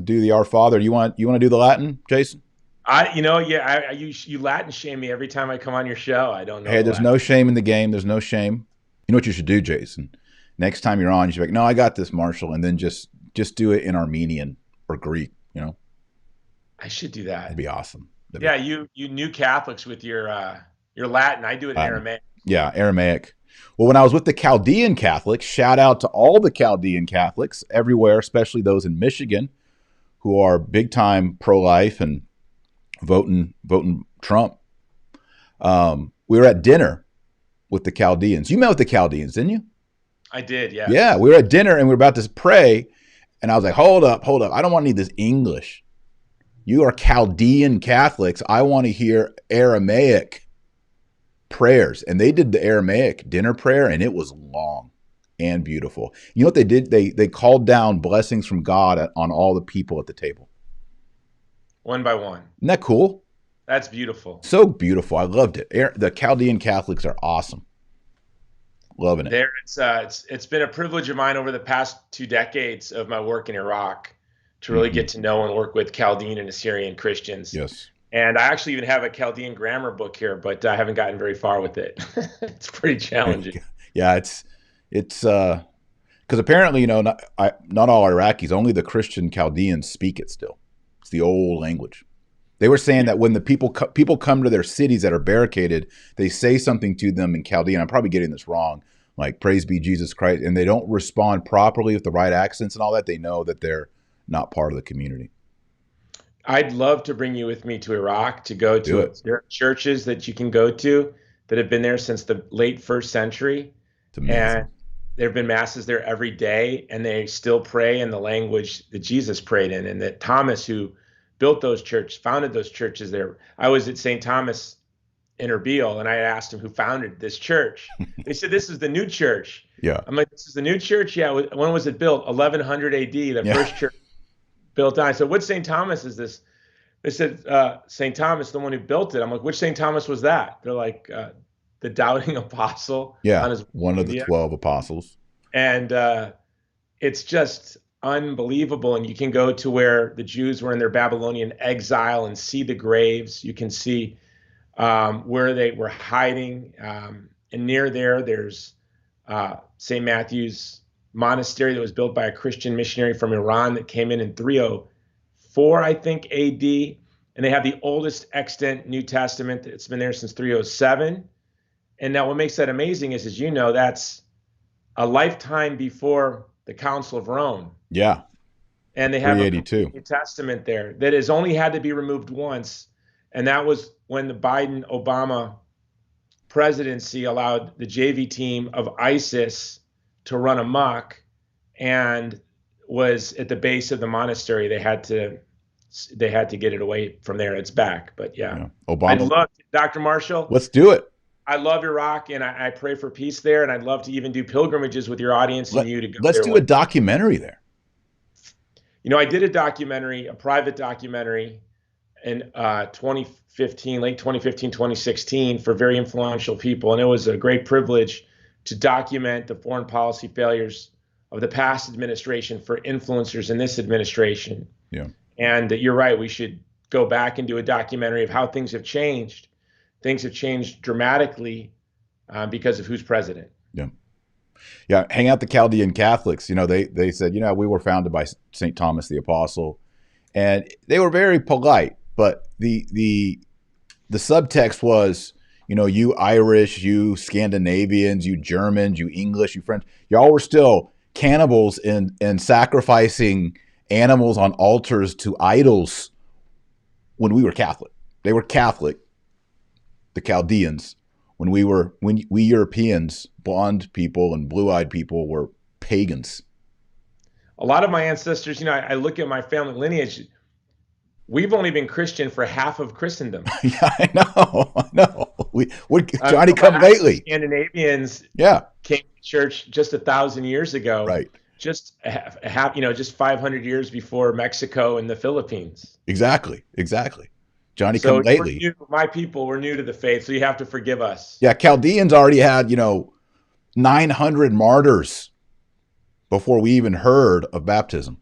do the Our Father. You want to do the Latin, Jason? You Latin shame me every time I come on your show. I don't know Hey, the there's Latin. no shame in the game. There's no shame. You know what you should do, Jason? Next time you're on, you should be like, "No, I got this, Marshall," and then just do it in Armenian or Greek. I should do That'd that. be awesome. That'd be Yeah, you new Catholics with your Latin. I do it in Latin. Aramaic. Yeah, Aramaic. Well, when I was with the Chaldean Catholics, shout out to all the Chaldean Catholics everywhere, especially those in Michigan who are big time pro life and voting Trump. We were at dinner with the Chaldeans. You met with the Chaldeans, didn't you? I did, Yeah, yes. we were at dinner and we were about to pray, and I was like, "Hold up, hold up! I don't want to need this English. You are Chaldean Catholics. I want to hear Aramaic prayers." And they did the Aramaic dinner prayer, and it was long and beautiful. You know what they did? They called down blessings from God on all the people at the table. One by one. Isn't that cool? That's beautiful. So beautiful. I loved it. The Chaldean Catholics are awesome. Loving it. It's been a privilege of mine over the past 2 decades of my work in Iraq to really Mm-hmm. get to know and work with Chaldean and Assyrian Christians. Yes. And I actually even have a Chaldean grammar book here, but I haven't gotten very far with it. It's pretty challenging. Yeah, it's because apparently not all Iraqis, only the Christian Chaldeans speak it still. It's the old language. They were saying that when the people come to their cities that are barricaded, they say something to them in Chaldean. I'm probably getting this wrong, like "Praise be Jesus Christ," and they don't respond properly with the right accents and all that. They know that they're not part of the community. I'd love to bring you with me to Iraq to go Do to it. it. There are churches that you can go to that have been there since the late first century, It's and amazing. there have been masses there every day, and they still pray in the language that Jesus prayed in, and that Thomas, who built those churches, founded those churches there. I was at St. Thomas in Erbil, and I asked him who founded this church. They said this is the new church. Yeah. I'm like, this is the new church? Yeah. When was it built? 1100 AD, the Yeah. first church built on. I said, what St. Thomas is this? They said, St. Thomas, the one who built it. I'm like, which St. Thomas was that? They're like, the doubting apostle Yeah. on his way One to of the India. 12 apostles. And it's just unbelievable. And you can go to where the Jews were in their Babylonian exile and see the graves. You can see where they were hiding. And near there's St. Matthew's monastery that was built by a Christian missionary from Iran that came in 304, I think, AD. And they have the oldest extant New Testament that's been there since 307. And now what makes that amazing is, as you know, that's a lifetime before the Council of Rome. Yeah. And they have a complete 382. New Testament there that has only had to be removed once. And that was when the Biden Obama presidency allowed the JV team of ISIS to run amok and was at the base of the monastery. They had to get it away from there. It's back. But yeah, Yeah. I'd Obama. love to, Dr. Marshall. Let's do it. I love Iraq, and I pray for peace there. And I'd love to even do pilgrimages with your audience and you to go Let's there do a one. documentary there. I did a documentary, a private documentary in 2015, late 2015, 2016 for very influential people. And it was a great privilege to document the foreign policy failures of the past administration for influencers in this administration. Yeah. And you're right, we should go back and do a documentary of how things have changed. Things have changed dramatically because of who's president. Yeah. Yeah. Hang out the Chaldean Catholics. They said, we were founded by St. Thomas the Apostle, and they were very polite, but the subtext was, you Irish, you Scandinavians, you Germans, you English, you French, y'all were still cannibals and sacrificing animals on altars to idols when we were Catholic. They were Catholic, the Chaldeans, when we Europeans, blonde people and blue-eyed people, were pagans. A lot of my ancestors, I look at my family lineage. We've only been Christian for half of Christendom. Yeah, I know. I know. We Johnny Some of come lately. Scandinavians Yeah. came to church just 1,000 years ago, Right. just just 500 years before Mexico and the Philippines. Exactly. Johnny So come lately. my people were new to the faith, so you have to forgive us. Yeah, Chaldeans already had, 900 martyrs before we even heard of baptism.